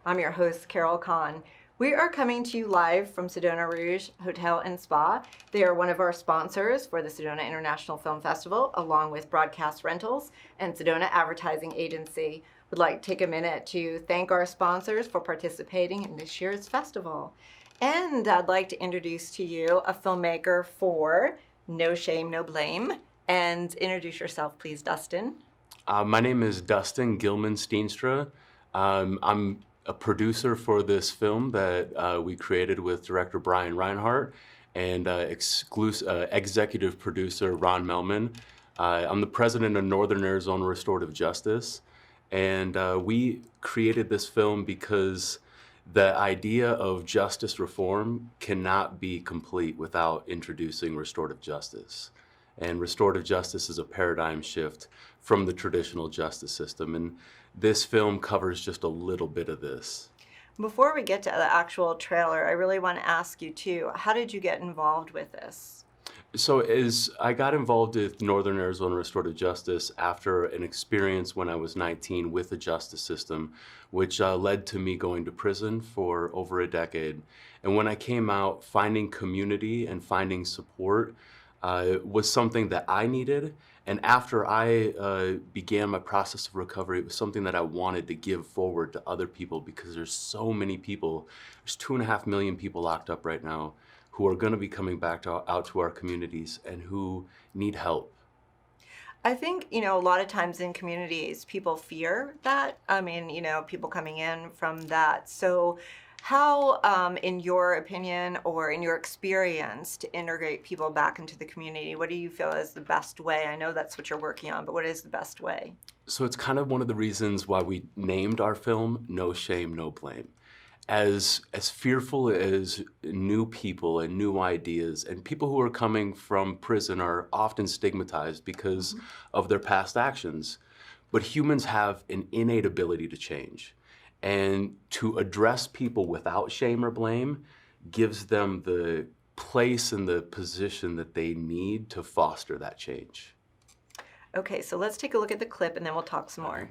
I'm your host, Carol Kahn. We are coming to you live from Sedona Rouge Hotel and Spa. They are one of our sponsors for the Sedona International Film Festival, along with Broadcast Rentals and Sedona Advertising Agency. Would like to take a minute to thank our sponsors for participating in this year's festival. And I'd like to introduce to you a filmmaker for No Shame, No Blame. And introduce yourself, please, Dustin. My name is Dustin Gilman-Stienstra. I'm a producer for this film that we created with director Brian Reinhardt and executive producer Ron Melman. I'm the president of Northern Arizona Restorative Justice, and we created this film because the idea of justice reform cannot be complete without introducing restorative justice. And restorative justice is a paradigm shift from the traditional justice system. And this film covers just a little bit of this. Before we get to the actual trailer, I really want to ask you too, how did you get involved with this? So as I got involved with Northern Arizona Restorative Justice after an experience when I was 19 with the justice system, which led to me going to prison for over a decade. And when I came out, finding community and finding support was something that I needed. And after I began my process of recovery, it was something that I wanted to give forward to other people because there's so many people, there's 2.5 million people locked up right now who are going to be coming back out to our communities and who need help. I think, a lot of times in communities, people fear that. People coming in from that. So how, in your opinion or in your experience, to integrate people back into the community, what do you feel is the best way? I know that's what you're working on, but what is the best way? So it's kind of one of the reasons why we named our film No Shame, No Blame. As fearful as new people and new ideas and people who are coming from prison are often stigmatized because of their past actions, but humans have an innate ability to change. And to address people without shame or blame gives them the place and the position that they need to foster that change. Okay, so let's take a look at the clip and then we'll talk some more.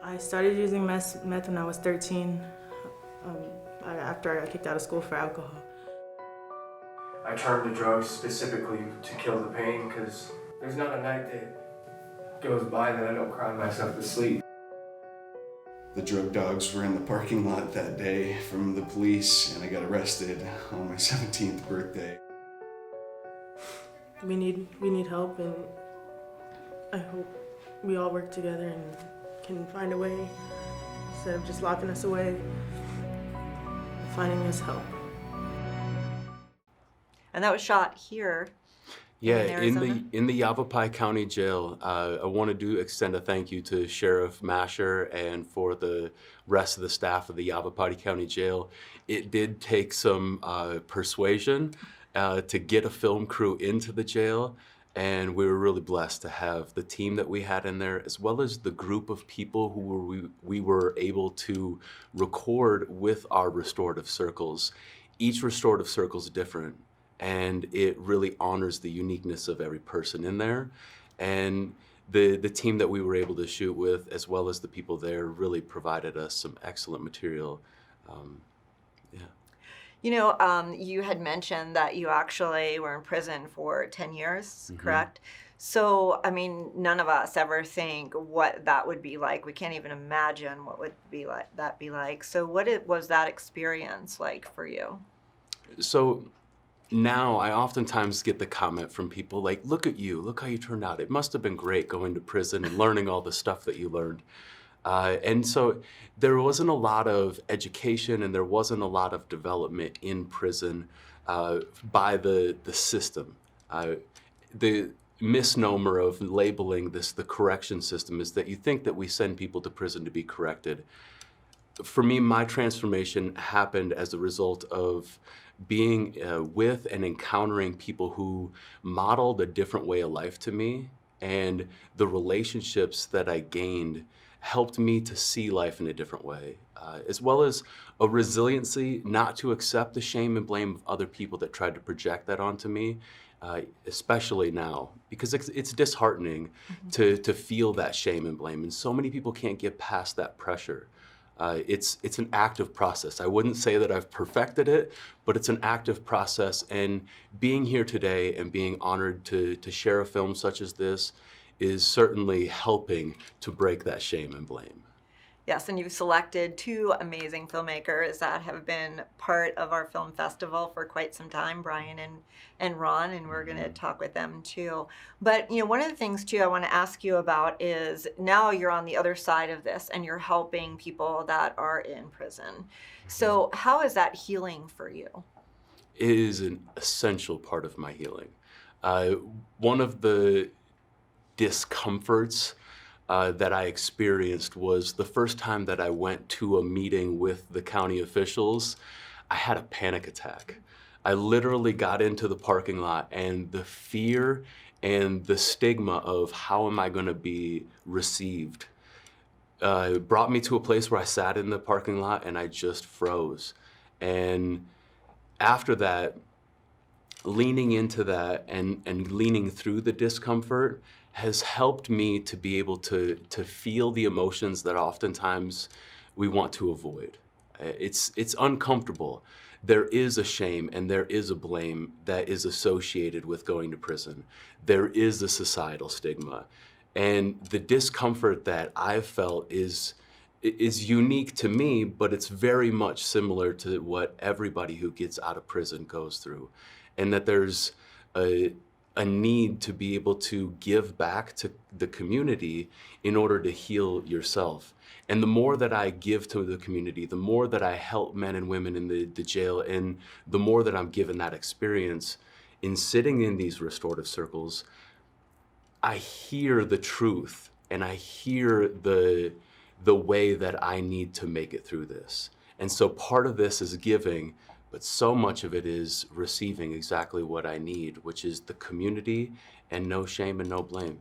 I started using meth when I was 13, after I got kicked out of school for alcohol. I turned to drugs specifically to kill the pain because there's not a night that goes by that I don't cry myself to sleep. The drug dogs were in the parking lot that day from the police, and I got arrested on my 17th birthday. We need help, and I hope we all work together and can find a way, instead of just locking us away, finding us help. And that was shot here. Yeah, in in the Yavapai County Jail. I want to extend a thank you to Sheriff Masher and for the rest of the staff of the Yavapai County Jail. It did take some persuasion to get a film crew into the jail. And we were really blessed to have the team that we had in there, as well as the group of people who we were able to record with our restorative circles. Each restorative circle is different, and it really honors the uniqueness of every person in there. And the team that we were able to shoot with, as well as the people there, really provided us some excellent material. You had mentioned that you actually were in prison for 10 years, correct? So, none of us ever think what that would be like. We can't even imagine what would be like. So what was that experience like for you? So now I oftentimes get the comment from people like, look at you, look how you turned out. It must have been great going to prison and learning all the stuff that you learned. And so there wasn't a lot of education and there wasn't a lot of development in prison by the system. The misnomer of labeling this the correction system is that you think that we send people to prison to be corrected. For me, my transformation happened as a result of being with and encountering people who modeled a different way of life to me, and the relationships that I gained helped me to see life in a different way, as well as a resiliency not to accept the shame and blame of other people that tried to project that onto me, especially now, because it's disheartening to feel that shame and blame, and so many people can't get past that pressure. It's an active process. I wouldn't say that I've perfected it, but it's an active process, and being here today and being honored to share a film such as this is certainly helping to break that shame and blame. Yes, and you've selected two amazing filmmakers that have been part of our film festival for quite some time, Brian and Ron, and we're going to talk with them too. But one of the things too I want to ask you about is now you're on the other side of this and you're helping people that are in prison. So how is that healing for you? It is an essential part of my healing. One of the discomforts that I experienced was the first time that I went to a meeting with the county officials. I had a panic attack. I literally got into the parking lot, and the fear and the stigma of how am I going to be received brought me to a place where I sat in the parking lot and I just froze. And after that, leaning into that and leaning through the discomfort has helped me to be able to feel the emotions that oftentimes we want to avoid. It's uncomfortable. There is a shame and there is a blame that is associated with going to prison. There is a societal stigma. And the discomfort that I've felt is unique to me, but it's very much similar to what everybody who gets out of prison goes through. And that there's a need to be able to give back to the community in order to heal yourself. And the more that I give to the community, the more that I help men and women in the jail, and the more that I'm given that experience in sitting in these restorative circles, I hear the truth and I hear the way that I need to make it through this. And so part of this is giving, but so much of it is receiving exactly what I need, which is the community and no shame and no blame.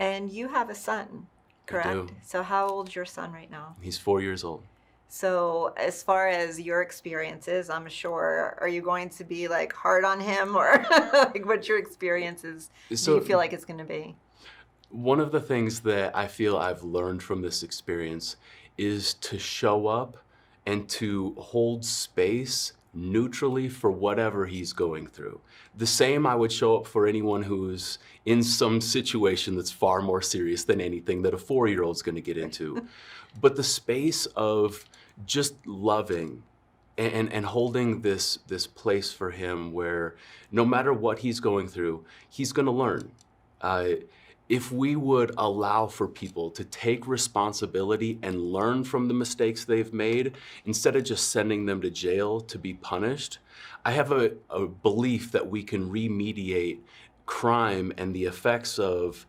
And you have a son, correct? I do. So how old's your son right now? He's 4 years old. So as far as your experiences, I'm sure, are you going to be like hard on him, or like what's your experiences do you feel like it's going to be? One of the things that I feel I've learned from this experience is to show up and to hold space neutrally for whatever he's going through. The same I would show up for anyone who's in some situation that's far more serious than anything that a 4-year-old's gonna get into. But the space of just loving and holding this place for him where no matter what he's going through, he's gonna learn. If we would allow for people to take responsibility and learn from the mistakes they've made, instead of just sending them to jail to be punished, I have a belief that we can remediate crime and the effects of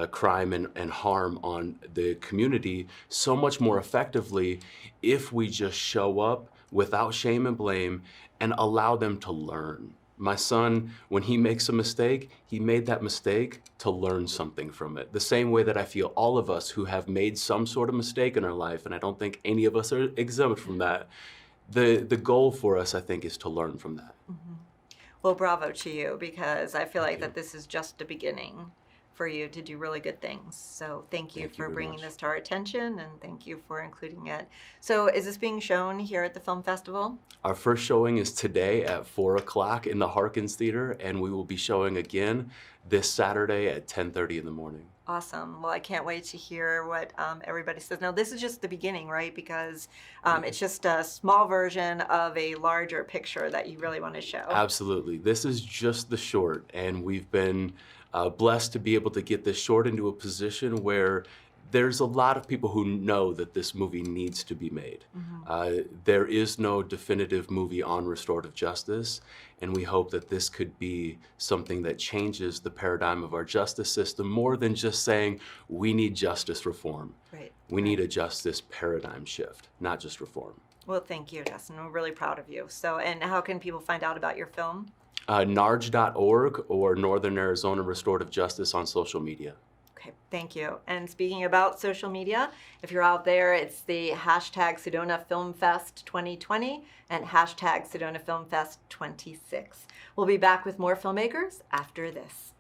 crime and harm on the community so much more effectively if we just show up without shame and blame and allow them to learn. My son, when he makes a mistake, he made that mistake to learn something from it. The same way that I feel all of us who have made some sort of mistake in our life, and I don't think any of us are exempt from that, the goal for us, I think, is to learn from that. Mm-hmm. Well, bravo to you, because I feel like that this is just the beginning for you to do really good things. So thank you for bringing this to our attention, and thank you for including it. So is this being shown here at the film festival? Our first showing is today at 4 o'clock in the Harkins Theater, and we will be showing again this Saturday at 10:30 in the morning. Awesome. Well, I can't wait to hear what everybody says. Now, this is just the beginning, right? Because it's just a small version of a larger picture that you really want to show. Absolutely. This is just the short, and we've been blessed to be able to get this short into a position where there's a lot of people who know that this movie needs to be made. Mm-hmm. There is no definitive movie on restorative justice, and we hope that this could be something that changes the paradigm of our justice system more than just saying we need justice reform. Right. We need a justice paradigm shift, not just reform. Well, thank you, Dustin. We're really proud of you. So, and how can people find out about your film? NARJ.org or Northern Arizona Restorative Justice on social media. Okay. Okay, thank you. And speaking about social media, if you're out there, it's the hashtag Sedona Film Fest 2020 and hashtag Sedona Film Fest 26. We'll be back with more filmmakers after this.